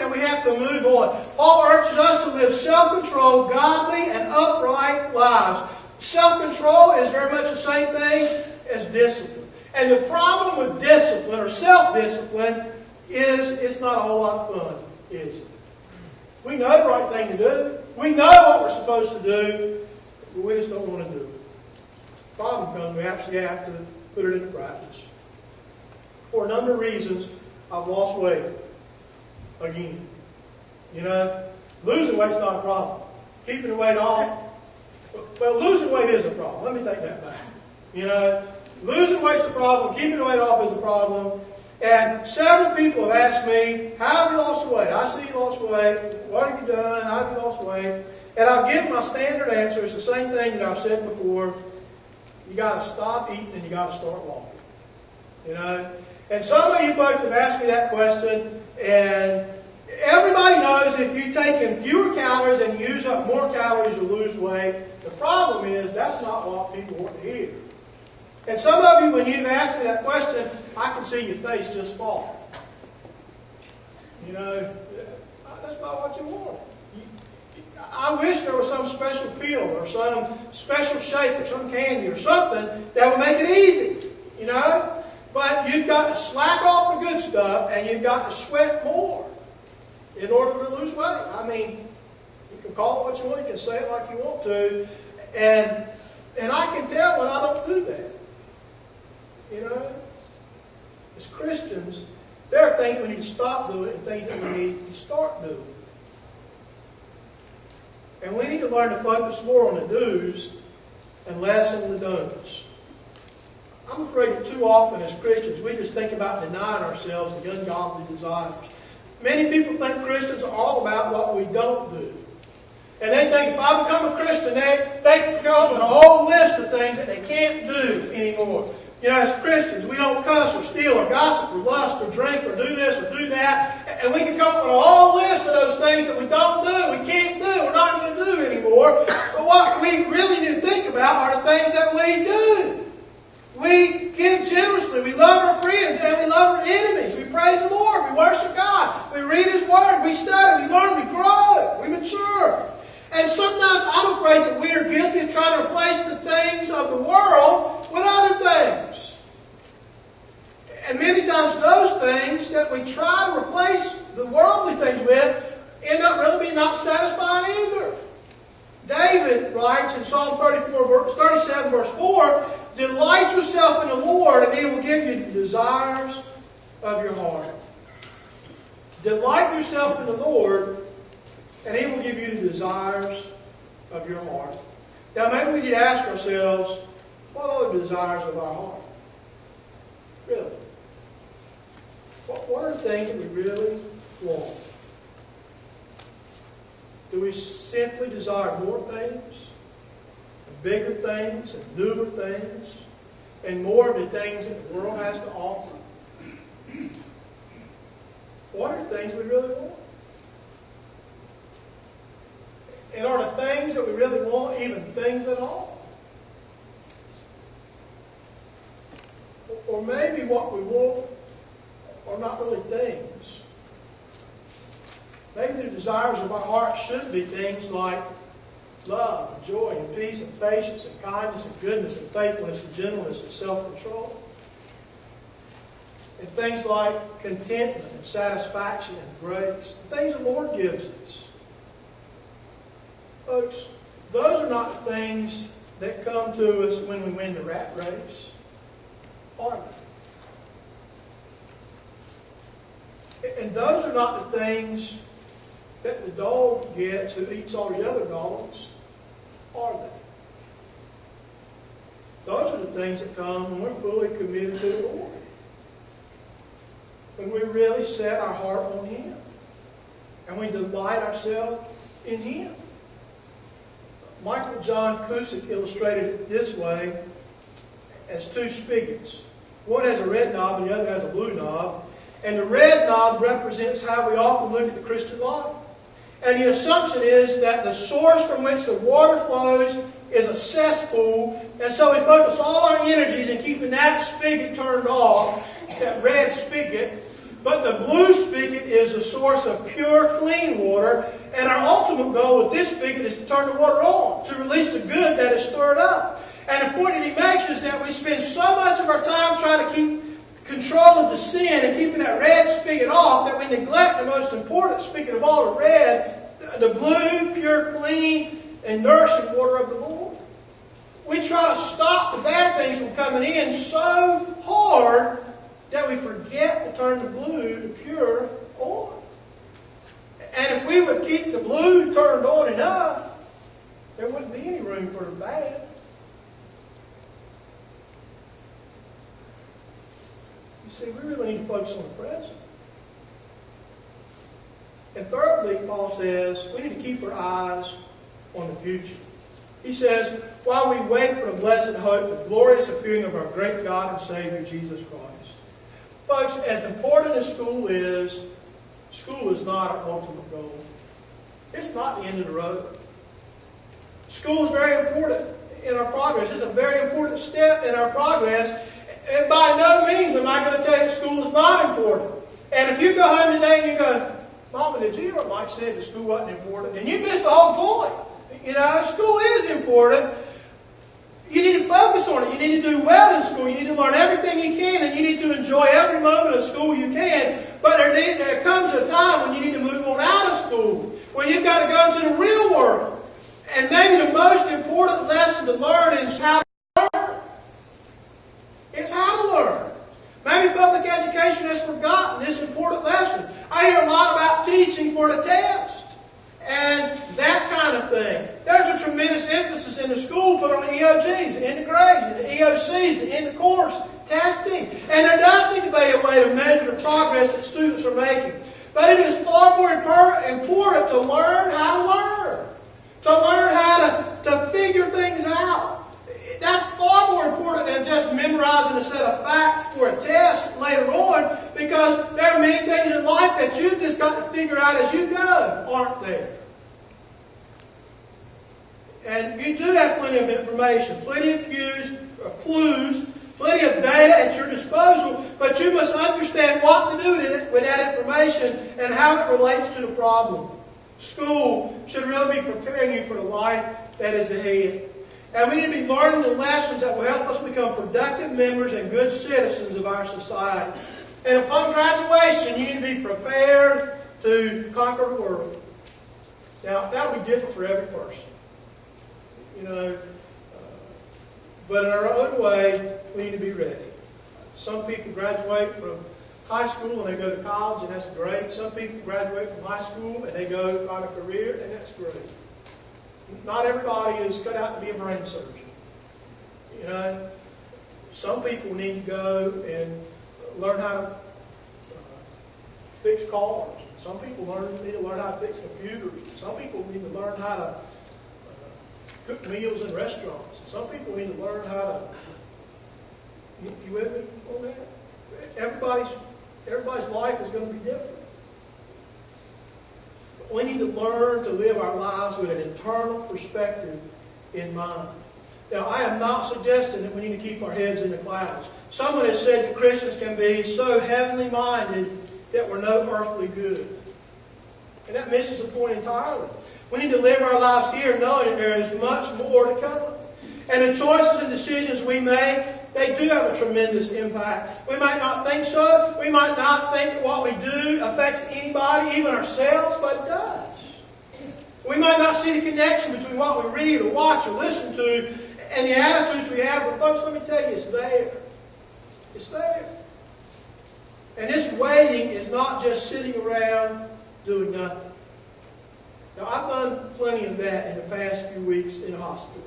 and we have to move on. Paul urges us to live self-controlled, godly, and upright lives. Self-control is very much the same thing as discipline. And the problem with discipline or self-discipline is it's not a whole lot of fun, is it? We know the right thing to do. We know what we're supposed to do, but we just don't want to do it. The problem comes, we actually have to put it into practice. For a number of reasons, I've lost weight again. You know, losing weight's not a problem. Keeping the weight off, well, losing weight is a problem. Let me take that back. You know, losing weight's a problem. Keeping the weight off is a problem. And several people have asked me, how have you lost weight? I see you lost weight. What have you done? How have you lost weight? And I'll give my standard answer. It's the same thing that I've said before. You got to stop eating and you got to start walking. You know? And some of you folks have asked me that question, and everybody knows if you take in fewer calories and use up more calories, you lose weight. The problem is that's not what people want to hear. And some of you, when you've asked me that question, I can see your face just fall. You know, that's not what you want. I wish there was some special pill or some special shape or some candy or something that would make it easy, you know. But you've got to slack off the good stuff and you've got to sweat more in order to lose weight. I mean, you can call it what you want, you can say it like you want to, and I can tell when I don't do that. You know, as Christians, there are things we need to stop doing and things that we need to start doing. And we need to learn to focus more on the do's and less on the don'ts. I'm afraid that too often as Christians, we just think about denying ourselves the ungodly desires. Many people think Christians are all about what we don't do. And they think if I become a Christian, they come with a whole list of things that they can't do anymore. You know, as Christians, we don't cuss or steal or gossip or lust or drink or do this or do that. And we can come up with a whole list of those things that we don't do, we can't do, we're not going to do anymore. But what we really need to think about are the things that we do. We give generously, we love our friends, and we love our enemies. We praise the Lord, we worship God, we read His Word, we study, we learn, we grow, we mature. And sometimes I'm afraid that we are guilty of trying to replace the things of the world with other things. And many times those things that we try to replace the worldly things with end up really being not satisfying either. David writes in Psalm 37 verse 4, delight yourself in the Lord and He will give you the desires of your heart. Delight yourself in the Lord and He will give you the desires of your heart. Now maybe we need to ask ourselves, what are the desires of our heart? Really? What are the things that we really want? Do we simply desire more things, and bigger things, and newer things, and more of the things that the world has to offer? What are the things we really want? And are the things that we really want even things at all? Or maybe what we want are not really things. Maybe the desires of our heart should be things like love, and joy, and peace, and patience, and kindness, and goodness, and faithfulness, and gentleness, and self-control. And things like contentment, and satisfaction, and grace. The things the Lord gives us. Folks, those are not the things that come to us when we win the rat race, are they? And those are not the things that the dog gets who eats all the other dogs, are they? Those are the things that come when we're fully committed to the Lord. When we really set our heart on Him. And we delight ourselves in Him. Michael John Cusick illustrated it this way as two spigots. One has a red knob and the other has a blue knob. And the red knob represents how we often look at the Christian life. And the assumption is that the source from which the water flows is a cesspool. And so we focus all our energies in keeping that spigot turned off, that red spigot. But the blue spigot is a source of pure, clean water. And our ultimate goal with this spigot is to turn the water on, to release the good that is stirred up. And the point that he makes is that we spend so much of our time trying to keep control of the sin and keeping that red spigot off that we neglect the most important spigot of all, the red, the blue, pure, clean, and nourishing water of the Lord. We try to stop the bad things from coming in so hard that we forget to turn the blue, the pure, on. And if we would keep the blue turned on enough, there wouldn't be any room for the bad. You see, we really need to focus on the present. And thirdly, Paul says, we need to keep our eyes on the future. He says, while we wait for the blessed hope, the glorious appearing of our great God and Savior, Jesus Christ. Folks, as important as school is not our ultimate goal. It's not the end of the road. School is very important in our progress. It's a very important step in our progress. And by no means am I going to tell you that school is not important. And if you go home today and you go, Mama, did you hear what Mike said that school wasn't important? And you missed the whole point. You know, school is important. You need to focus on it. You need to do well in school. You need to learn everything you can, and you need to enjoy every moment of school you can. But there comes a time when you need to move on out of school, when you've got to go into the real world. And maybe the most important lesson to learn is how to learn. It's how to learn. Maybe public education has forgotten this important lesson. I hear a lot about teaching for the test and that kind of thing. There's a tremendous emphasis in the school put on the EOGs, the end of grades, and the EOCs, the end of course testing. And there does need to be a way to measure the progress that students are making. But it is far more important to learn how to learn. To learn how to figure things out. That's far more important than just memorizing a set of facts for a test later on, because there are many things in life that you've just got to figure out as you go, aren't there? And you do have plenty of information, plenty of clues, plenty of data at your disposal, but you must understand what to do with that information and how it relates to the problem. School should really be preparing you for the life that is ahead. And we need to be learning the lessons that will help us become productive members and good citizens of our society. And upon graduation, you need to be prepared to conquer the world. Now, that will be different for every person. You know, but in our own way, we need to be ready. Some people graduate from high school and they go to college, and that's great. Some people graduate from high school and they go find a career, and that's great. Not everybody is cut out to be a brain surgeon. You know, some people need to go and learn how to fix cars. Some people need to learn how to fix computers. Some people need to learn how to cook meals in restaurants. Some people need to learn how to. You with me on that? Everybody's life is going to be different. We need to learn to live our lives with an eternal perspective in mind. Now, I am not suggesting that we need to keep our heads in the clouds. Someone has said that Christians can be so heavenly minded that we're no earthly good. And that misses the point entirely. We need to live our lives here knowing that there is much more to come. And the choices and decisions we make, they do have a tremendous impact. We might not think so. We might not think that what we do affects anybody, even ourselves, but it does. We might not see the connection between what we read or watch or listen to and the attitudes we have. But folks, let me tell you, it's there. It's there. And this waiting is not just sitting around doing nothing. Now, I've done plenty of that in the past few weeks in a hospital.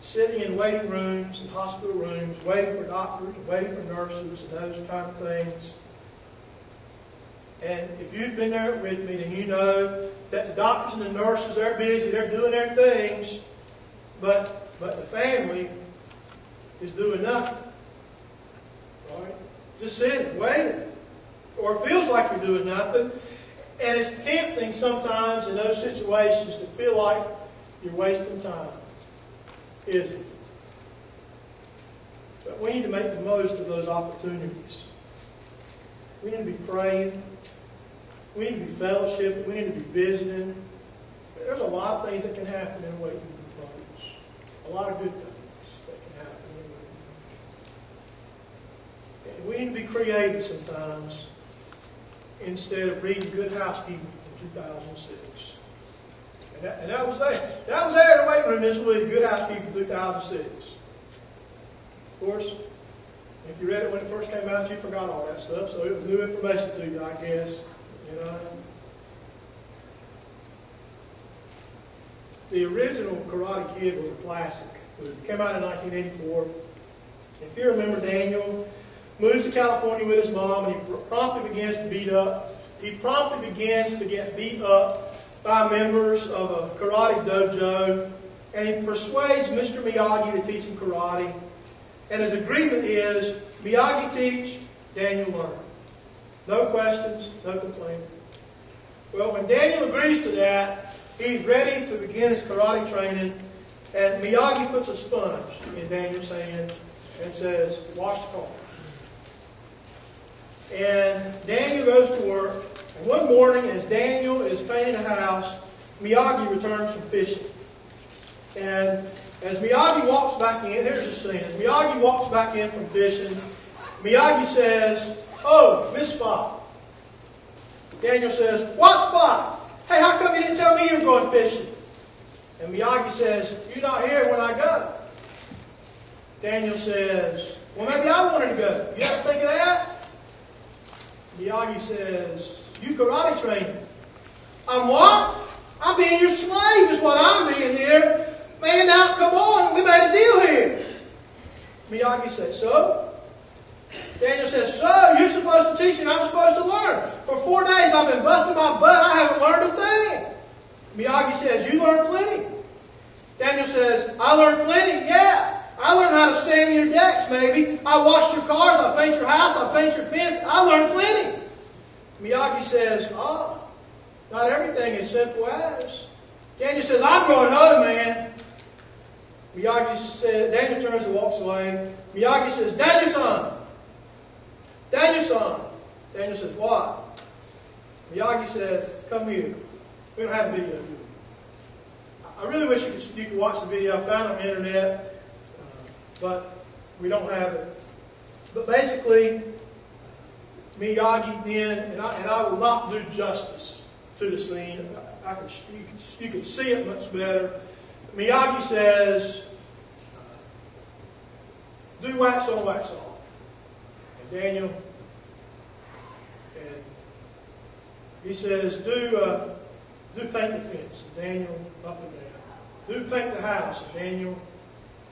Sitting in waiting rooms and hospital rooms, waiting for doctors, waiting for nurses, and those kind of things. And if you've been there with me, then you know that the doctors and the nurses, they're busy, they're doing their things, but the family is doing nothing. Right? Just sitting, waiting. Or it feels like you're doing nothing. And it's tempting sometimes in those situations to feel like you're wasting time. Is it? So we need to make the most of those opportunities. We need to be praying. We need to be fellowshipping. We need to be visiting. There's a lot of things that can happen in waiting room programs. A lot of good things that can happen in waiting room. And we need to be creative sometimes instead of reading Good Housekeeping from 2006. And that was there. That was there in the waiting room this week, Good Housekeeping 2006. Of course, if you read it when it first came out, you forgot all that stuff, so it was new information to you, I guess. You know. The original Karate Kid was a classic. It came out in 1984. If you remember, Daniel moves to California with his mom, and he promptly begins to beat up. He promptly begins to get beat up by members of a karate dojo, and he persuades Mr. Miyagi to teach him karate. And his agreement is, Miyagi teach, Daniel learn. No questions, no complaining. Well, when Daniel agrees to that, he's ready to begin his karate training, and Miyagi puts a sponge in Daniel's hand and says, wash the car. And Daniel goes to work, and one morning as Daniel is painting a house, Miyagi returns from fishing. And as Miyagi walks back in, here's the scene. As Miyagi walks back in from fishing, Miyagi says, "Oh, Miss Spot." Daniel says, "What spot? Hey, how come you didn't tell me you were going fishing?" And Miyagi says, "You're not here when I go." Daniel says, "Well, maybe I wanted to go. You ever think of that?" Miyagi says, "You karate trainer." "I'm what? I'm being your slave is what I'm being here. Man, now come on, we made a deal here." Miyagi says, "So?" Daniel says, "So, you're supposed to teach and I'm supposed to learn. For 4 days I've been busting my butt. I haven't learned a thing." Miyagi says, "You learned plenty." Daniel says, "I learned plenty, yeah. I learned how to sand your decks, maybe. I washed your cars, I paint your house, I paint your fence. I learned plenty." Miyagi says, "Oh, not everything is simple as." Daniel says, "I'm going home, man." Miyagi says, Daniel turns and walks away. Miyagi says, "Daniel-san! Daniel-san!" Daniel says, "What?" Miyagi says, "Come here. We don't have a video, do we?" I really wish you could watch the video. I found it on the internet, but we don't have it. But basically, Miyagi then, and I will not do justice to the scene. You can see it much better. Miyagi says, "Do wax on, wax off." And Daniel, and he says, do paint the fence. And Daniel, up and down. Do paint the house. And Daniel,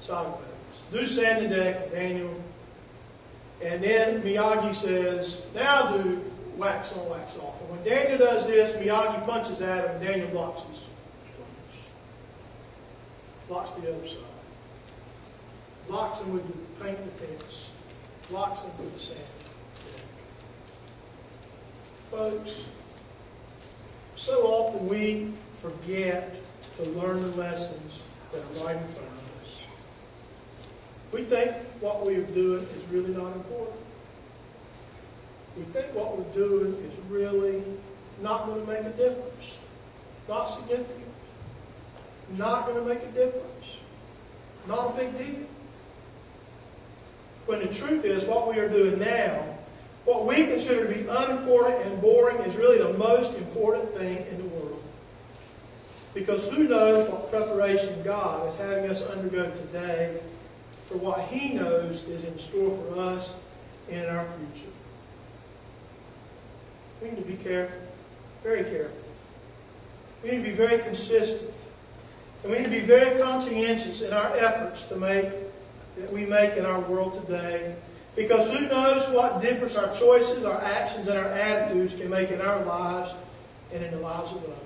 sideways. Do sand the deck. And Daniel. And then Miyagi says, "Now do wax on, wax off." And when Daniel does this, Miyagi punches at him, and Daniel blocks his punch. Blocks the other side. Blocks him with the paint the fence. Blocks him with the sand. Folks, so often we forget to learn the lessons that are right in front of us. We think what we are doing is really not important. We think what we're doing is really not going to make a difference. Not significant. Not going to make a difference. Not a big deal. When the truth is, what we are doing now, what we consider to be unimportant and boring, is really the most important thing in the world. Because who knows what preparation God is having us undergo today for what He knows is in store for us and in our future. We need to be careful, very careful. We need to be very consistent. And we need to be very conscientious in our efforts that we make in our world today. Because who knows what difference our choices, our actions, and our attitudes can make in our lives and in the lives of others.